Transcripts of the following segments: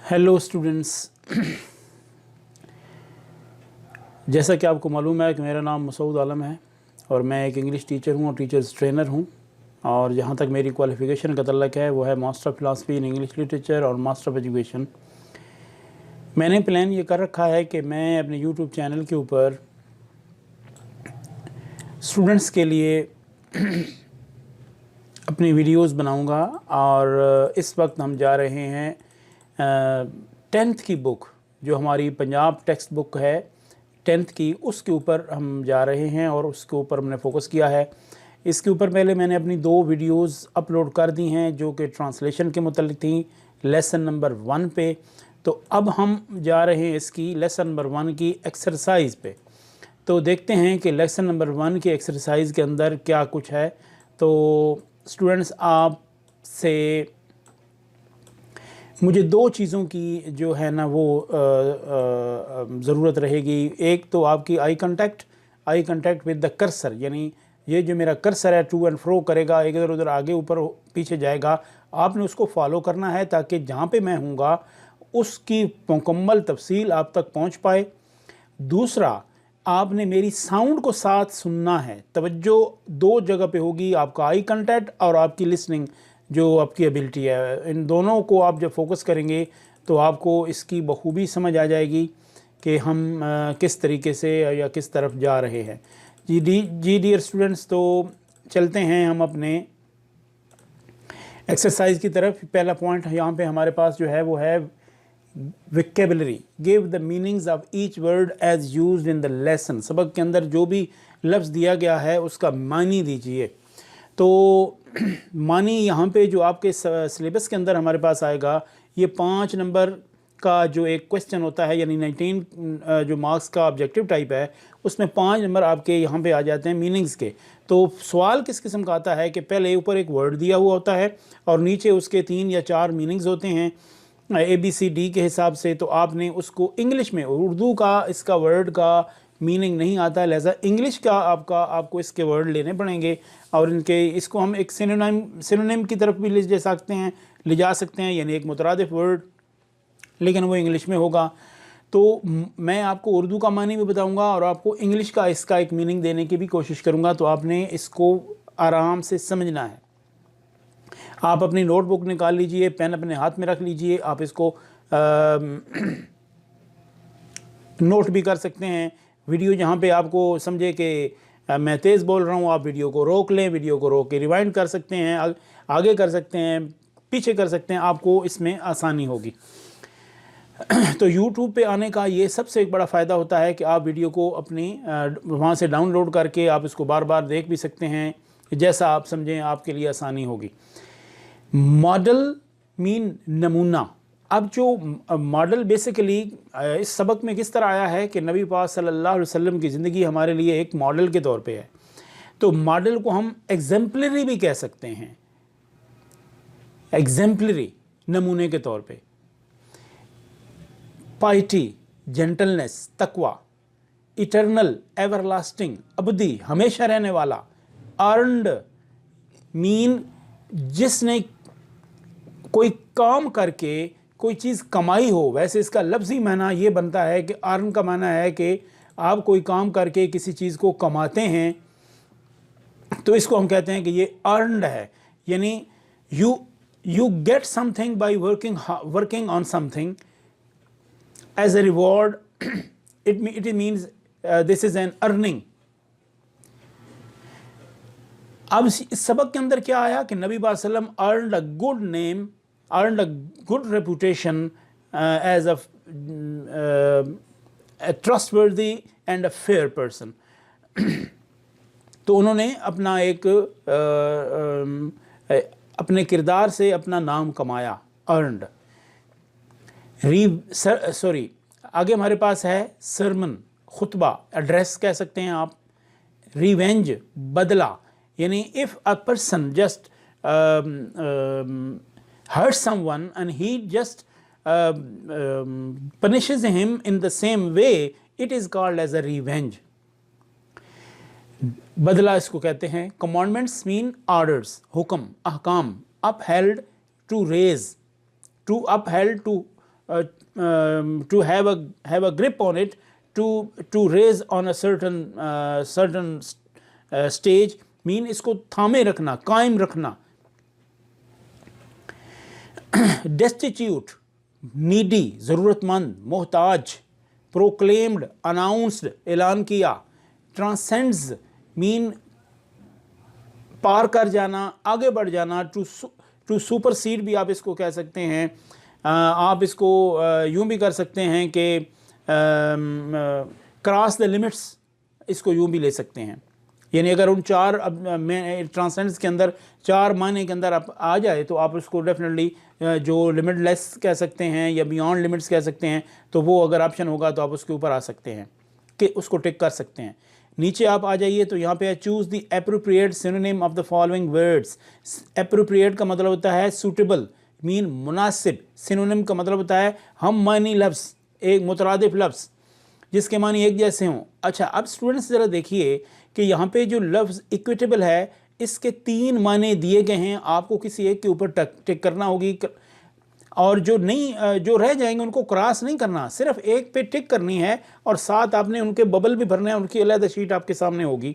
Hello students. जैसा कि आपको मालूम है कि मेरा नाम मसूद आलम है और मैं एक इंग्लिश टीचर हूँ और टीचर्स ट्रेनर हूँ। और जहाँ तक मेरी क्वालिफ़िकेशन का तल्लक है वो है master of philosophy in English literature और मास्टर ऑफ एजुकेशन। मैंने प्लान ये कर रखा है कि मैं अपने यूट्यूब चैनल के ऊपर स्टूडेंट्स के लिए अपनी वीडियोस बनाऊंगा। और इस वक्त हम जा रहे हैं 10th की बुक, जो हमारी पंजाब टेक्स्ट बुक है 10th की, उसके ऊपर हम जा रहे हैं और उसके ऊपर हमने फ़ोकस किया है। इसके ऊपर पहले मैंने अपनी 2 वीडियोस अपलोड कर दी हैं जो कि ट्रांसलेशन के मुतालिक थी, लेसन नंबर 1 पे। तो अब हम जा रहे हैं इसकी लेसन नंबर 1 की एक्सरसाइज पे। तो देखते हैं कि लेसन नंबर 1 की एक्सरसाइज के अंदर क्या कुछ है। तो स्टूडेंट्स, आपसे मुझे 2 चीज़ों की जो है ना वो ज़रूरत रहेगी। एक तो आपकी eye contact with the cursor, यानी ये जो मेरा कर्सर है टू एंड फ्रो करेगा, इधर उधर आगे ऊपर पीछे जाएगा, आपने उसको फॉलो करना है ताकि जहाँ पे मैं हूँगा उसकी मुकम्मल तफसील आप तक पहुँच पाए। दूसरा, आपने मेरी साउंड को साथ सुनना है। तवज्जो 2 जगह पे होगी, आपका आई कांटेक्ट और आपकी लिसनिंग जो आपकी एबिलिटी है। इन दोनों को आप जब फोकस करेंगे तो आपको इसकी बखूबी समझ आ जाएगी कि हम किस तरीके से या किस तरफ जा रहे हैं। जी डियर स्टूडेंट्स, तो चलते हैं हम अपने एक्सरसाइज की तरफ। पहला पॉइंट यहाँ पे हमारे पास जो है वो है vocabulary. Give the meanings of each word as used in the lesson. सबक के अंदर जो भी लफ्ज़ दिया गया है उसका मानी दीजिए। तो मानी यहाँ पे जो आपके सिलेबस के अंदर हमारे पास आएगा, ये 5 नंबर का जो एक क्वेश्चन होता है, यानी 19 जो मार्क्स का ऑब्जेक्टिव टाइप है, उसमें 5 नंबर आपके यहाँ पे आ जाते हैं मीनिंग्स के। तो सवाल किस किस्म का आता है कि पहले ऊपर एक वर्ड दिया हुआ होता है और नीचे उसके 3 या 4 मीनिंग्स होते हैं ABCD के हिसाब से। तो आपने उसको इंग्लिश में, उर्दू का इसका वर्ड का मीनिंग नहीं आता है, लिहाजा इंग्लिश का आपको इसके वर्ड लेने पड़ेंगे और इसको हम एक सिनोनिम की तरफ भी ले जा सकते हैं, यानी एक मुतरादिफ वर्ड, लेकिन वो इंग्लिश में होगा। तो मैं आपको उर्दू का मानी भी बताऊंगा और आपको इंग्लिश का इसका एक मीनिंग देने की भी कोशिश करूंगा। तो आपने इसको आराम से समझना है। आप अपनी नोटबुक निकाल लीजिए, पेन अपने हाथ में रख लीजिए, आप इसको नोट भी कर सकते हैं। वीडियो जहाँ पे आपको समझे कि मैं तेज़ बोल रहा हूँ, आप वीडियो को रोक लें, वीडियो को रोक के रिवाइंड कर सकते हैं, आगे कर सकते हैं, पीछे कर सकते हैं, आपको इसमें आसानी होगी। तो YouTube पे आने का ये सबसे एक बड़ा फ़ायदा होता है कि आप वीडियो को अपनी वहाँ से डाउनलोड करके आप इसको बार बार देख भी सकते हैं, जैसा आप समझें आपके लिए आसानी होगी। मॉडल मीन नमूना। अब जो मॉडल बेसिकली इस सबक में किस तरह आया है कि नबी पाक सल्लल्लाहु अलैहि वसल्लम की ज़िंदगी हमारे लिए एक मॉडल के तौर पे है। तो मॉडल को हम एग्जाम्पलरी भी कह सकते हैं, एग्जाम्पलरी नमूने के तौर पे। पाइटी, जेंटलनेस, तकवा, इटर्नल, एवरलास्टिंग, अबदी, हमेशा रहने वाला। अर्नड मीन जिसने कोई काम करके कोई चीज़ कमाई हो। वैसे इसका लफ्ज़ी माना ये बनता है कि अर्न का माना है कि आप कोई काम करके किसी चीज़ को कमाते हैं, तो इसको हम कहते हैं कि ये अर्नड है। यानी you get something by working on something as a reward, it means this is an earning. अब इस सबक के अंदर क्या आया कि नबी पाक सल्लल्लाहु अलैहि वसल्लम earned a good name, earned a good reputation as a trustworthy and a fair person. तो उन्होंने अपना एक अपने किरदार से अपना नाम कमाया, earned। आगे हमारे पास है सरमन, खुतबा, एड्रेस कह सकते हैं आप। रिवेंज, बदला, यानी if a person just hurts someone and he just punishes him in the same way, it is called as a revenge. बदला इसको कहते हैं। commandments mean orders, हुक्म, अहकाम। upheld, to raise, to upheld, to to have a grip on it, to raise on a certain stage, mean इसको थामे रखना, कायम रखना. Destitute, needy, ज़रूरतमंद, मोहताज. Proclaimed, announced, ऐलान किया. Transcends, mean पार कर जाना, आगे बढ़ जाना. टू सुपरसीड भी आप इसको कह सकते हैं. आप इसको यूं भी कर सकते हैं कि क्रॉस द लिमिट्स, इसको यूं भी ले सकते हैं. यानी अगर उन चार ट्रांसेंडेंस के अंदर, चार मायने के अंदर आप आ जाए तो आप उसको डेफिनेटली जो लिमिटलेस कह सकते हैं या बियॉन्ड लिमिट्स कह सकते हैं, तो वो अगर ऑप्शन होगा तो आप उसके ऊपर आ सकते हैं कि उसको टिक कर सकते हैं. नीचे आप आ जाइए तो यहाँ पे choose the appropriate synonym of the following words. Appropriate का मतलब होता है सूटेबल, मीन मुनासिब. सिनोनिम का मतलब होता है हम मानी लफ्ज़, एक मुतरादिफ लफ्ज़ जिसके मानी एक जैसे हों. अच्छा, अब स्टूडेंट्स ज़रा देखिए कि यहाँ पे जो लफ्ज़ इक्विटेबल है, इसके 3 माने दिए गए हैं. आपको किसी एक के ऊपर टिक करना होगी, और जो नहीं, जो रह जाएंगे उनको क्रॉस नहीं करना, सिर्फ एक पे टिक करनी है. और साथ आपने उनके बबल भी भरने हैं, उनकी अलग शीट आपके सामने होगी.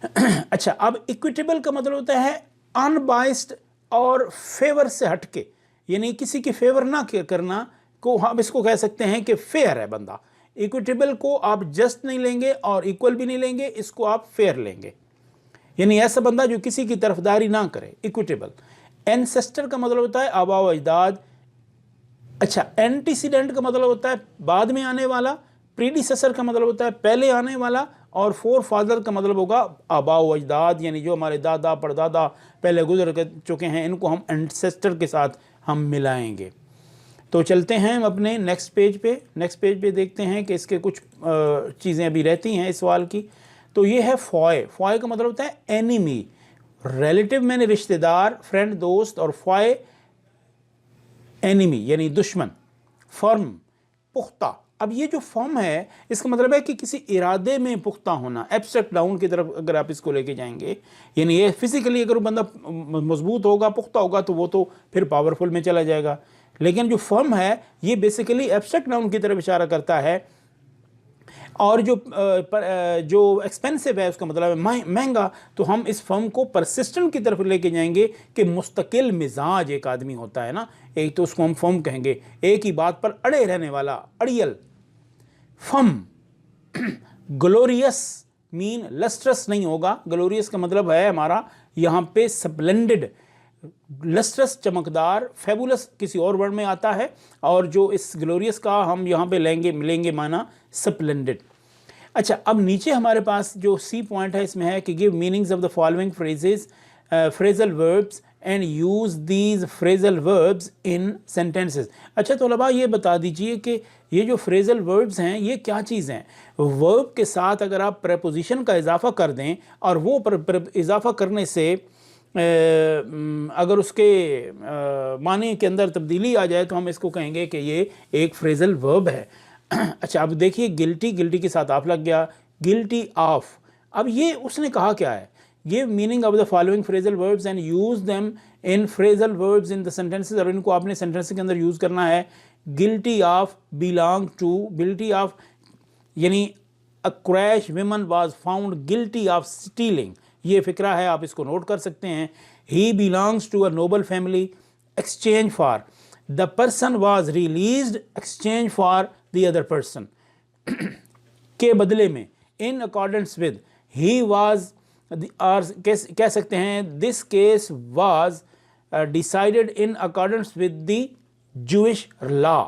अच्छा, अब इक्विटेबल का मतलब होता है अनबाइस्ड और फेवर से हटके, यानी किसी की फेवर ना करना को हम इसको कह सकते हैं कि फेयर है बंदा. इक्विटेबल को आप जस्ट नहीं लेंगे और इक्वल भी नहीं लेंगे, इसको आप फेयर लेंगे. यानी ऐसा बंदा जो किसी की तरफदारी ना करे, इक्विटेबल. एंसेस्टर का मतलब होता है आबा व अजदाद. अच्छा, एंटीसीडेंट का मतलब होता है बाद में आने वाला. प्रीडिसेसर का मतलब होता है पहले आने वाला. और फोर फादर का मतलब होगा आबा व अजदाद, यानी जो हमारे दादा परदादा पहले गुजर चुके हैं, इनको हम एंसेस्टर के साथ हम मिलाएंगे. तो चलते हैं हम अपने नेक्स्ट पेज पे. नेक्स्ट पेज पे देखते हैं कि इसके कुछ चीज़ें अभी रहती हैं इस सवाल की. तो ये है फॉय. फॉय का मतलब होता है एनिमी, रिलेटिव मैंने रिश्तेदार, फ्रेंड दोस्त, और फॉय एनिमी यानी दुश्मन. फर्म, पुख्ता. अब ये जो फर्म है इसका मतलब है कि किसी इरादे में पुख्ता होना. एब्स्ट्रैक्ट डाउन की तरफ अगर आप इसको लेके जाएंगे, यानी ये फिजिकली अगर बंदा मजबूत होगा, पुख्ता होगा, तो वो तो फिर पावरफुल में चला जाएगा. लेकिन जो फर्म है ये बेसिकली एब्स्ट्रैक्ट नाउन की तरफ इशारा करता है. और जो एक्सपेंसिव है उसका मतलब है महंगा. तो हम इस फर्म को परसिस्टेंट की तरफ लेके जाएंगे कि मुस्तकिल मिजाज एक आदमी होता है ना, एक तो उसको हम फर्म कहेंगे, एक ही बात पर अड़े रहने वाला, अड़ियल. फर्म. ग्लोरियस मीन लस्ट्रस नहीं होगा. ग्लोरियस का मतलब है हमारा यहाँ पे स्प्लेंडेड. लस्ट्रस चमकदार, फेबुलस किसी और वर्ड में आता है, और जो इस ग्लोरियस का हम यहाँ पे लेंगे माना स्प्लेंडेड. अच्छा, अब नीचे हमारे पास जो सी पॉइंट है इसमें है कि give meanings of the following phrases, phrasal verbs and use these phrasal verbs in sentences. अच्छा तलबा, ये बता दीजिए कि ये जो फ्रेजल वर्ब्स हैं ये क्या चीज़ हैं. वर्ब के साथ अगर आप प्रेपोजिशन का इजाफा कर दें और वो इजाफा करने से अगर उसके माने के अंदर तब्दीली आ जाए तो हम इसको कहेंगे कि ये एक फ्रेजल वर्ब है. अच्छा, अब देखिए गिल्टी के साथ आप लग गया, गिल्टी ऑफ. अब ये उसने कहा क्या है, give meaning of the following phrasal verbs and use them in phrasal verbs in the sentences. और इनको आपने सेंटेंस के अंदर यूज़ करना है. Guilty of belong to, guilty of यानी a crash women was found guilty of stealing. ये फिक्रा है, आप इसको नोट कर सकते हैं. He belongs to a noble family. Exchange for, the person was released exchange for the other person. के बदले में, in accordance with, he was, और कह सकते हैं this case was decided in accordance with the Jewish law,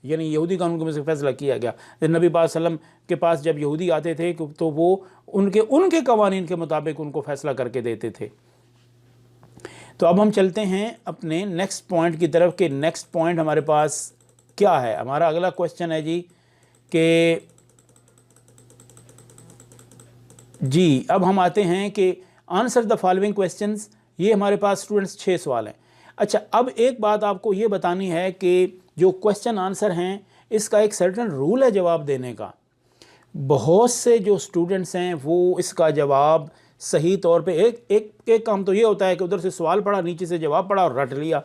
यानी यहूदी कानून में से फैसला किया गया. नबी पाक सल्लम के पास जब यहूदी आते थे तो वो उनके कवानीन के मुताबिक उनको फैसला करके देते थे. तो अब हम चलते हैं अपने नेक्स्ट पॉइंट की तरफ कि नेक्स्ट पॉइंट हमारे पास क्या है. हमारा अगला क्वेश्चन है जी अब हम आते हैं कि आंसर द फॉलोइंग क्वेश्चंस. ये हमारे पास स्टूडेंट्स 6 सवाल हैं. अच्छा, अब एक बात आपको ये बतानी है कि जो क्वेश्चन आंसर हैं इसका एक सर्टेन रूल है जवाब देने का. बहुत से जो स्टूडेंट्स हैं वो इसका जवाब सही तौर पे एक काम तो ये होता है कि उधर से सवाल पढ़ा, नीचे से जवाब पढ़ा और रट लिया.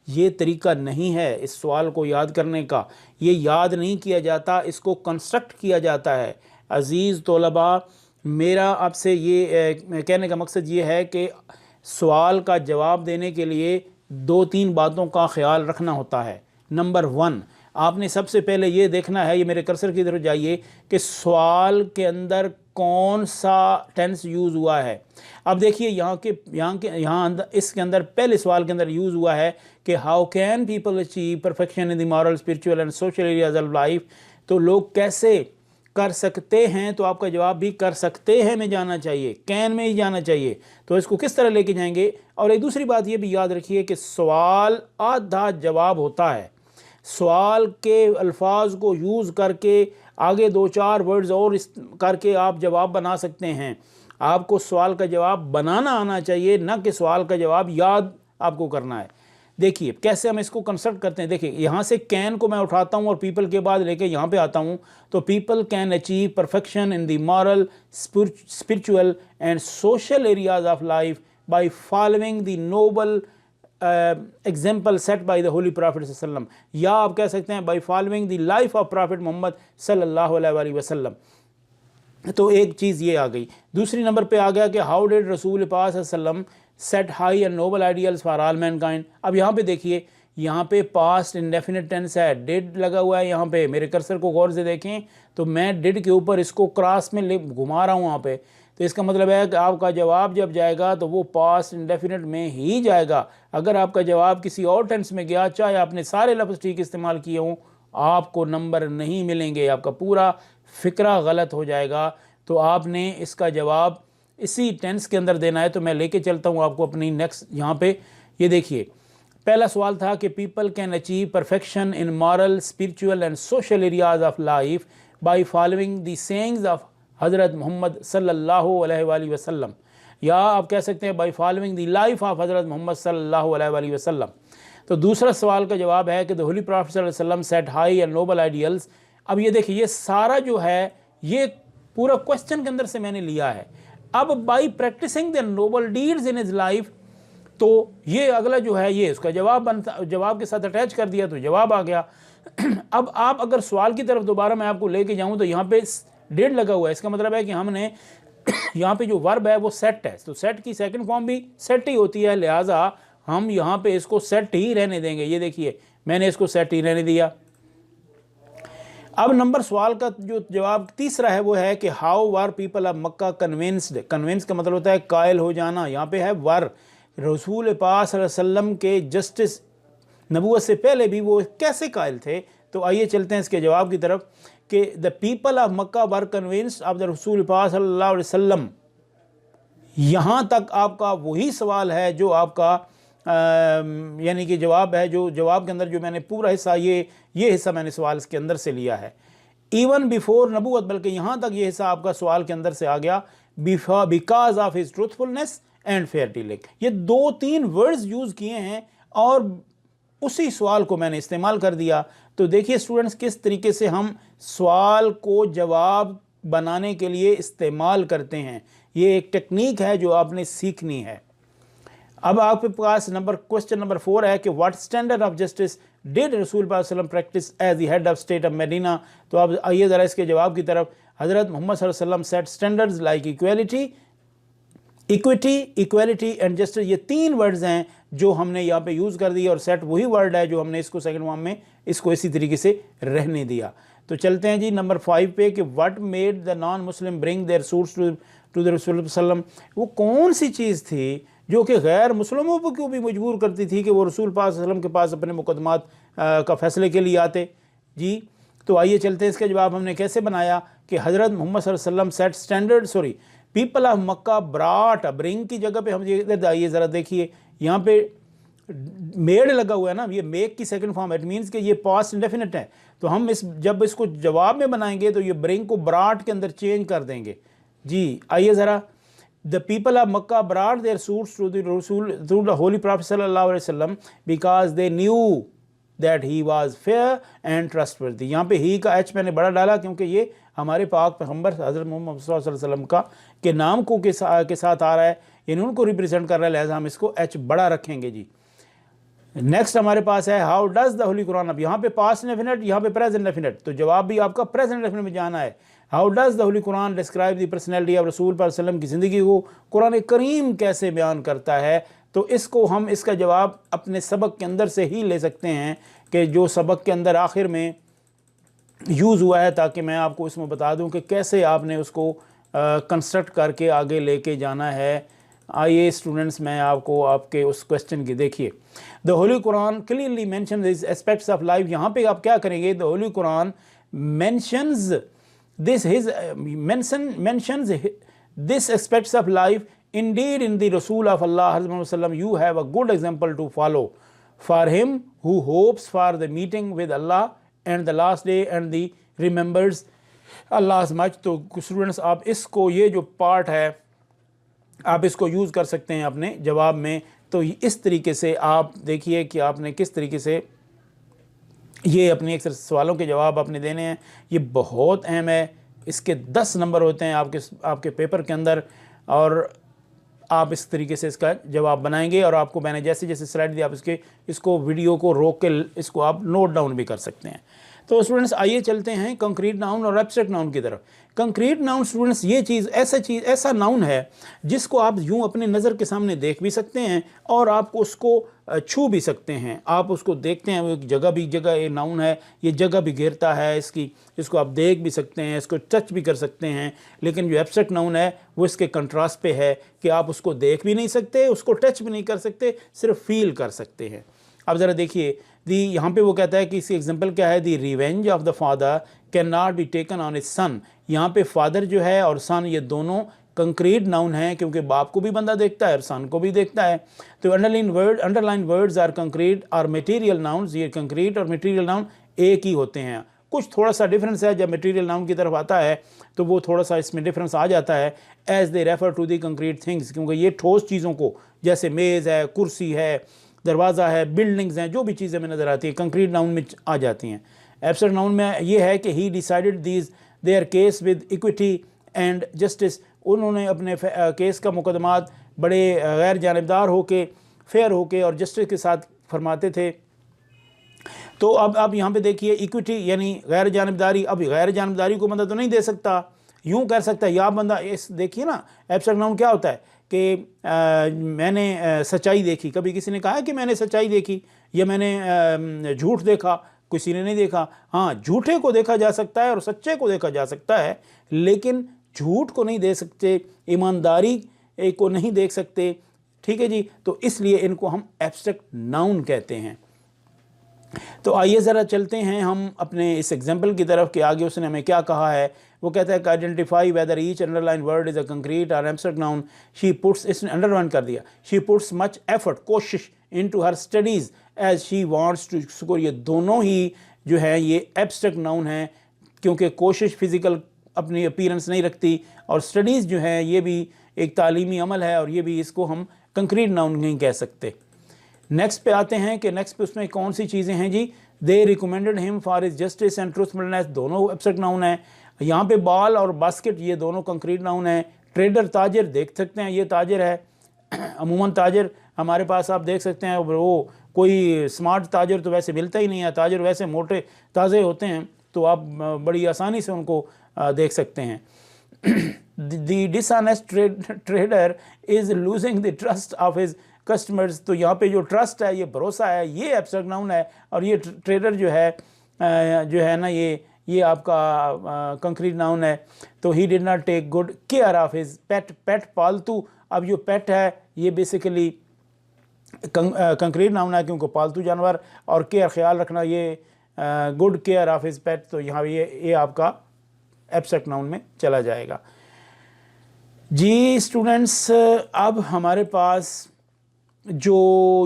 ये तरीका नहीं है इस सवाल को याद करने का। ये याद नहीं किया जाता, इसको कंस्ट्रक्ट किया जाता है। अज़ीज़ तलबा, मेरा आपसे ये कहने का मकसद ये है कि सवाल का जवाब देने के लिए 2-3 बातों का ख्याल रखना होता है। नंबर 1, आपने सबसे पहले ये देखना है, ये मेरे कर्सर की तरफ जाइए, कि सवाल के अंदर कौन सा टेंस यूज़ हुआ है। अब देखिए यहाँ अंदर इसके अंदर पहले सवाल के अंदर यूज़ हुआ है कि how can people achieve perfection in the moral, spiritual and social areas of life. तो लोग कैसे कर सकते हैं, तो आपका जवाब भी कर सकते हैं में जाना चाहिए, कैन में ही जाना चाहिए। तो इसको किस तरह लेके जाएंगे। और एक दूसरी बात ये भी याद रखिए कि सवाल आधा जवाब होता है। सवाल के अल्फाज को यूज़ करके आगे 2-4 वर्ड्स और इस करके आप जवाब बना सकते हैं। आपको सवाल का जवाब बनाना आना चाहिए, ना कि सवाल का जवाब याद आपको करना है। देखिए कैसे हम इसको कंस्ट्रक्ट करते हैं। देखिए यहाँ से कैन को मैं उठाता हूँ और पीपल के बाद लेके यहाँ पे आता हूँ। तो people can achieve perfection in the moral, spiritual and social areas of life by following the noble example set by the holy prophet सल्लम, या आप कह सकते हैं by following the life of prophet Muhammad सल्लल्लाहु अलैहि वसल्लम। तो एक चीज़ ये आ गई। दूसरी नंबर पे आ गया कि हाउ डिड रसूल पाक सल्लम set high and noble ideals for all mankind. अब यहाँ पे देखिए, यहाँ पे पास्ट इंडेफिनिट टेंस है, डिड लगा हुआ है। यहाँ पे मेरे कर्सर को गौर से देखें तो मैं डिड के ऊपर इसको क्रॉस में घुमा रहा हूँ यहाँ पे। तो इसका मतलब है कि आपका जवाब जब जाएगा तो वो पास्ट इंडेफिनिट में ही जाएगा। अगर आपका जवाब किसी और टेंस में गया, चाहे आपने सारे लफ्ज़ ठीक इस्तेमाल किए हों, आपको नंबर नहीं मिलेंगे, आपका पूरा फ़िक्रा गलत हो जाएगा। तो आपने इसका जवाब इसी टेंस के अंदर देना है। तो मैं लेके चलता हूँ आपको अपनी नेक्स्ट यहाँ पे। ये देखिए, पहला सवाल था कि people can achieve perfection in moral, spiritual and social areas of life by following the sayings of हज़रत मोहम्मद सल्लल्लाहु अलैहि वसल्लम, या आप कह सकते हैं by following the life of हज़रत मोहम्मद सल्लल्लाहु अलैहि वसल्लम। तो दूसरा सवाल का जवाब है कि द होली प्रॉफिट सल्लल्लाहु अलैहि वसल्लम set high and noble ideals. अब ये देखिए, ये सारा जो है ये पूरा क्वेश्चन के अंदर से मैंने लिया है। अब by practising the noble deeds in his life, तो ये अगला जो है ये उसका जवाब बनता, जवाब के साथ अटैच कर दिया तो जवाब आ गया। अब आप अगर सवाल की तरफ दोबारा मैं आपको लेके जाऊं तो यहाँ पे डिड लगा हुआ है। इसका मतलब है कि हमने यहाँ पे जो वर्ब है वो सेट है, तो सेट की सेकंड फॉर्म भी सेट ही होती है, लिहाजा हम यहाँ पे इसको सेट ही रहने देंगे। ये देखिए, मैंने इसको सेट ही रहने दिया। अब नंबर सवाल का जो जवाब तीसरा है वो है कि how were people of Mecca convinced. Convince का मतलब होता है कायल हो जाना। यहाँ पे है वर, रसूल पाक सल्लल्लाहु अलैहि वसल्लम के जस्टिस नबूवत से पहले भी वो कैसे कायल थे। तो आइए चलते हैं इसके जवाब की तरफ कि the people of Mecca were convinced of the रसूल पाक सल्लल्लाहु अलैहि वसल्लम। यहाँ तक आपका वही सवाल है जो आपका यानी कि जवाब है, जो जवाब के अंदर जो मैंने पूरा हिस्सा ये हिस्सा मैंने सवाल के अंदर से लिया है। इवन बिफोर नबूवत, बल्कि यहाँ तक ये हिस्सा आपका सवाल के अंदर से आ गया, because of his truthfulness and fair dealing. ये 2-3 वर्ड्स यूज़ किए हैं और उसी सवाल को मैंने इस्तेमाल कर दिया। तो देखिए स्टूडेंट्स, किस तरीके से हम सवाल को जवाब बनाने के लिए इस्तेमाल करते हैं। ये एक टेक्निक है जो आपने सीखनी है। अब आपके पास क्वेश्चन नंबर 4 है कि what standard of justice did रसूल पाक सल्लल्लाहु अलैहि वसल्लम practise as the head of state of Medina. तो अब आइए ज़रा इसके जवाब की तरफ। हज़रत मोहम्मद सल्लल्लाहु अलैहि वसल्लम set standards like equality and justice. ये 3 वर्ड्स हैं जो हमने यहाँ पे यूज़ कर दिए और सेट वही वर्ड है जो हमने इसको सेकंड फॉर्म में इसको इसी तरीके से रहने दिया। तो चलते हैं जी नंबर 5 पे कि what made the non Muslim bring their suits to the रसूल सल्लम। वो कौन सी चीज़ थी जो कि गैर मुस्लिमों को भी मजबूर करती थी कि वो रसूल पाक सल्लल्लाहु अलैहि वसल्लम के पास अपने मुकदमात का फैसले के लिए आते जी। तो आइए चलते हैं इसका जवाब हमने कैसे बनाया कि हज़रत मोहम्मद सल्लल्लाहु अलैहि वसल्लम set standard people of Mecca ब्राट, bring की जगह पे हम ये आइए ज़रा देखिए, यहाँ पे मेड लगा हुआ है ना, ये मेक की सेकंड फॉर्म है। इट मीन्स कि ये पास्ट इंडेफिनिट है। तो हम जब इसको जवाब में बनाएंगे तो ये ब्रिंग को ब्राट के अंदर चेंज कर देंगे जी। आइए ज़रा, the people of Mecca brought their suits to the रसूल थ्रू द होली प्रॉफिट सल्लल्लाहु अलैहि वसल्लम because they knew that he was fair and trustworthy. यहाँ पे ही का एच मैंने बड़ा डाला क्योंकि ये हमारे पाक पैगंबर हज़रत मोहम्मद सल्लल्लाहु अलैहि वसल्लम का के नाम को के साथ आ रहा है, यानी उनको रिप्रेजेंट कर रहा है, लिहाजा हम इसको एच बड़ा रखेंगे जी। नेक्स्ट हमारे पास है how does the Holi Quran. अब यहाँ पे पास्ट डेफिनेट, यहाँ पे प्रेजेंट डेफिनेट, तो जवाब भी आपका प्रेजेंट डेफिनेट में जाना है। How does the Holi Quran describe the personality of रसूल वसल्लम की ज़िंदगी को कुरान करीम कैसे बयान करता है। तो इसको हम इसका जवाब अपने सबक के अंदर से ही ले सकते हैं कि जो सबक के अंदर आखिर में यूज़ हुआ है, ताकि मैं आपको इसमें बता दूं कि कैसे आपने उसको कंस्ट्रक्ट करके आगे लेके जाना है। आइए स्टूडेंट्स, मैं आपको आपके उस क्वेश्चन की देखिए। The Holi Quran clearly mention this aspects of life. यहाँ पे आप क्या करेंगे, the Holi Quran mentions this his mentions this aspects of life indeed in the Rasul of Allah you have a good example to follow for him who hopes for the meeting with Allah and the last day and the remembers Allah as much। तो students आप इसको, ये जो part है आप इसको use कर सकते हैं अपने जवाब में। तो इस तरीके से आप देखिए कि आपने किस तरीके से ये अपने एक सवालों के जवाब आपने देने हैं। ये बहुत अहम है, इसके 10 नंबर होते हैं आपके पेपर के अंदर, और आप इस तरीके से इसका जवाब बनाएंगे। और आपको मैंने जैसे जैसे स्लाइड दिया, आप इसको वीडियो को रोक के इसको आप नोट डाउन भी कर सकते हैं। तो स्टूडेंट्स आइए चलते हैं कंक्रीट नाउन और एब्स्ट्रैक्ट नाउन की तरफ। कंक्रीट नाउन स्टूडेंट्स ये ऐसा नाउन है जिसको आप यूं अपने नज़र के सामने देख भी सकते हैं और आप उसको छू भी सकते हैं। आप उसको देखते हैं, वो एक जगह ये नाउन है, ये जगह भी घेरता है इसको आप देख भी सकते हैं, इसको टच भी कर सकते हैं। लेकिन जो एब्स्ट्रैक्ट नाउन है वो इसके कंट्रास्ट पे है कि आप उसको देख भी नहीं सकते, उसको टच भी नहीं कर सकते, सिर्फ फील कर सकते हैं। अब ज़रा देखिए यहाँ पे वो कहता है कि इसकी एग्जांपल क्या है, the revenge of the father can not be taken on is son. यहाँ पे फादर जो है और सन ये दोनों कंक्रीट नाउन है, क्योंकि बाप को भी बंदा देखता है और सन को भी देखता है। तो अंडरलाइन वर्ड्स आर कंक्रीट और मटेरियल नाउन्स। ये कंक्रीट और मटेरियल नाउन एक ही होते हैं। कुछ थोड़ा सा डिफरेंस है, जब मटेरियल नाउन की तरफ आता है तो वो थोड़ा सा इसमें डिफरेंस आ जाता है, as they refer to the concrete things, क्योंकि ये ठोस चीज़ों को, जैसे मेज़ है, कुर्सी है, दरवाज़ा है, बिल्डिंग्स हैं, जो भी चीज़ें में नज़र आती हैं कंक्रीट नाउन में आ जाती हैं। एब्स्ट्रैक्ट नाउन में ये है कि ही decided these there case with equity and justice. उन्होंने अपने केस का मुकदमात बड़े गैर जानबदार होके, फेयर होके और जस्टिस के साथ फरमाते थे। तो अब आप यहाँ पे देखिए इक्विटी यानी गैर जानबदारी। अब गैर जानबदारी को बंदा तो नहीं दे सकता, यूँ कर सकता है या बंदा, इस देखिए ना एब्स्ट्रैक्ट नाउन क्या होता है कि मैंने सच्चाई देखी। कभी किसी ने कहा कि मैंने सच्चाई देखी या मैंने झूठ देखा, किसी ने नहीं देखा। हाँ, झूठे को देखा जा सकता है और सच्चे को देखा जा सकता है, लेकिन झूठ को नहीं देख सकते, ईमानदारी को नहीं देख सकते। ठीक है जी, तो इसलिए इनको हम एब्स्ट्रैक्ट नाउन कहते हैं। तो आइए ज़रा चलते हैं हम अपने इस एग्जाम्पल की तरफ कि आगे उसने हमें क्या कहा है। वो कहता है कि identify whether each underline word is a concrete और एब्स्ट्रैक्ट नाउन। शी पुट्स, इसने अंडरलाइन कर दिया, शी पुट्स मच एफर्ट, कोशिश, into her studies as she wants to score. ये दोनों ही जो है ये एब्स्ट्रैक्ट नाउन है, क्योंकि कोशिश फिज़िकल अपनी अपीयरेंस नहीं रखती और स्टडीज़ जो है ये भी एक तालीमी अमल है और ये भी, इसको हम कंक्रीट नाउन नहीं कह सकते। नेक्स्ट पे आते हैं कि नेक्स्ट पे उसमें कौन सी चीज़ें हैं जी। They recommended him for his justice and truthfulness, दोनों एब्स्ट्रैक्ट नाउन है। यहाँ पे बॉल और बास्केट ये दोनों कंक्रीट नाउन है। ट्रेडर ताजर देख सकते हैं, ये ताजर है। अमूमन ताजर हमारे पास आप देख सकते हैं, वो कोई स्मार्ट ताजर तो वैसे मिलता ही नहीं है। ताजर वैसे मोटे ताज़े होते हैं, तो आप बड़ी आसानी से उनको देख सकते हैं। The dishonest trader is losing the trust of his customers. तो यहाँ पे जो ट्रस्ट है, ये भरोसा है, ये एब्स्ट्रैक्ट नाउन है। और ये ट्रेडर जो है ना, ये आपका कंक्रीट नाउन है। तो he did not take good care of his pet, pet पालतू। अब जो पेट है ये बेसिकली कंक्रीट नाउन है, क्योंकि पालतू जानवर, और केयर ख्याल रखना, ये गुड केयर ऑफ हिज पेट। तो यहाँ ये आपका एब्स्ट्रैक्ट नाउन में चला जाएगा जी। स्टूडेंट्स अब हमारे पास जो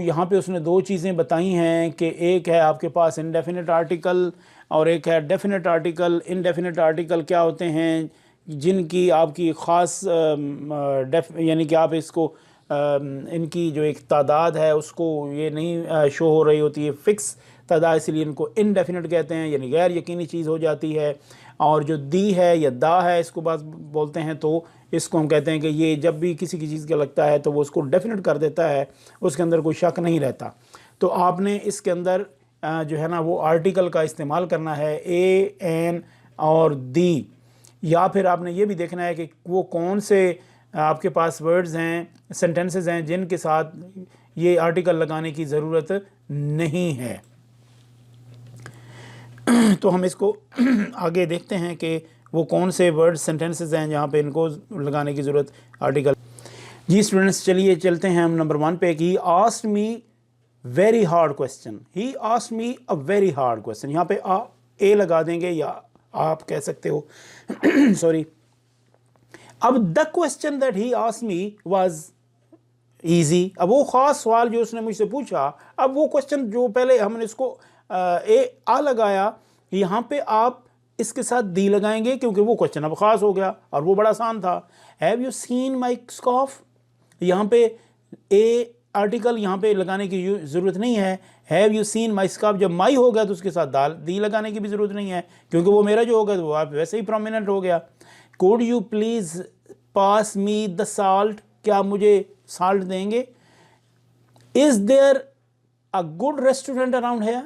यहाँ पे उसने दो चीज़ें बताई हैं कि एक है आपके पास इनडेफिनिट आर्टिकल और एक है डेफिनेट आर्टिकल। इनडेफिनिट आर्टिकल क्या होते हैं, जिनकी आपकी ख़ास यानी कि आप इसको इनकी जो एक तादाद है उसको ये नहीं शो हो रही होती है, फ़िक्स तादाद, इसलिए इनको इनडेफिनिट कहते हैं, यानी गैर यकीनी चीज़ हो जाती है। और जो दी है या दा है, इसको बात बोलते हैं, तो इसको हम कहते हैं कि ये जब भी किसी की चीज़ का लगता है तो वो उसको डेफिनेट कर देता है, उसके अंदर कोई शक नहीं रहता। तो आपने इसके अंदर जो है ना वो आर्टिकल का इस्तेमाल करना है, ए, एन और दी, या फिर आपने ये भी देखना है कि वो कौन से आपके पास वर्ड्स हैं, सेंटेंसेस हैं जिनके साथ ये आर्टिकल लगाने की ज़रूरत नहीं है। तो हम इसको आगे देखते हैं कि वो कौन से वर्ड सेंटेंसेस हैं जहाँ पे इनको लगाने की ज़रूरत आर्टिकल। जी स्टूडेंट्स, चलिए चलते हैं हम नंबर 1 पे कि asked me very hard question. He asked me a very hard question. यहाँ पे ए लगा देंगे या आप कह सकते हो सॉरी। अब the question that he asked me was easy. अब वो ख़ास सवाल जो उसने मुझसे पूछा, अब वो क्वेश्चन जो पहले हमने इसको आ लगाया, यहाँ पे आप इसके साथ दी लगाएंगे क्योंकि वो क्वेश्चन अब ख़ास हो गया और वो बड़ा आसान था। Have you seen my scarf, यहाँ पे ए आर्टिकल यहाँ पे लगाने की ज़रूरत नहीं है। Have you seen my scarf जब माई हो गया तो उसके साथ दी लगाने की भी ज़रूरत नहीं है क्योंकि वो मेरा जो होगा तो वो आप वैसे ही प्रोमिनेंट हो गया। Could you please pass me the salt, क्या आप मुझे साल्ट देंगे। Is there a good restaurant around है,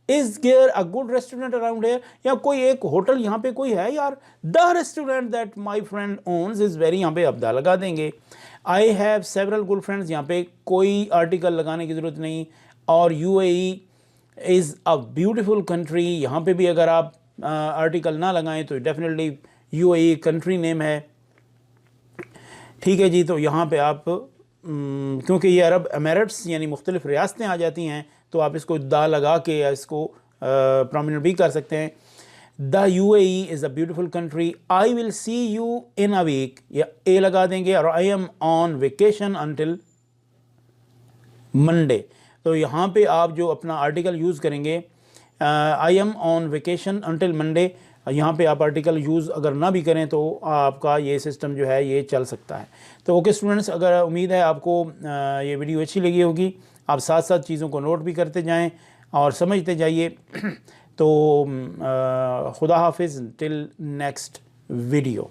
is there a good restaurant around है, या कोई एक होटल यहाँ पे कोई है यार। The restaurant that my friend owns is very, यहाँ पे अब्दा लगा देंगे। I have several good friends, यहाँ पे कोई आर्टिकल लगाने की ज़रूरत नहीं। और UAE is a beautiful country, यहाँ पे भी अगर आप आर्टिकल ना लगाएं तो डेफिनेटली UAE कंट्री नेम है। ठीक है जी, तो यहाँ पे आप क्योंकि ये अरब एमिरेट्स यानी मुख्तलिफ रियासतें आ जाती हैं तो आप इसको दा लगा के या इसको प्रोमिनेंट भी कर सकते हैं। The UAE is a beautiful country. I will see you in a week, या ए लगा देंगे। और I am on vacation until Monday, तो यहाँ पे आप जो अपना आर्टिकल यूज़ करेंगे, I am on vacation until Monday, यहाँ पे आप आर्टिकल यूज़ अगर ना भी करें तो आपका ये सिस्टम जो है ये चल सकता है। तो ओके स्टूडेंट्स, अगर उम्मीद है आपको ये वीडियो अच्छी लगी होगी, आप साथ साथ चीज़ों को नोट भी करते जाएं और समझते जाइए। तो खुदा हाफिज़ टिल नेक्स्ट वीडियो।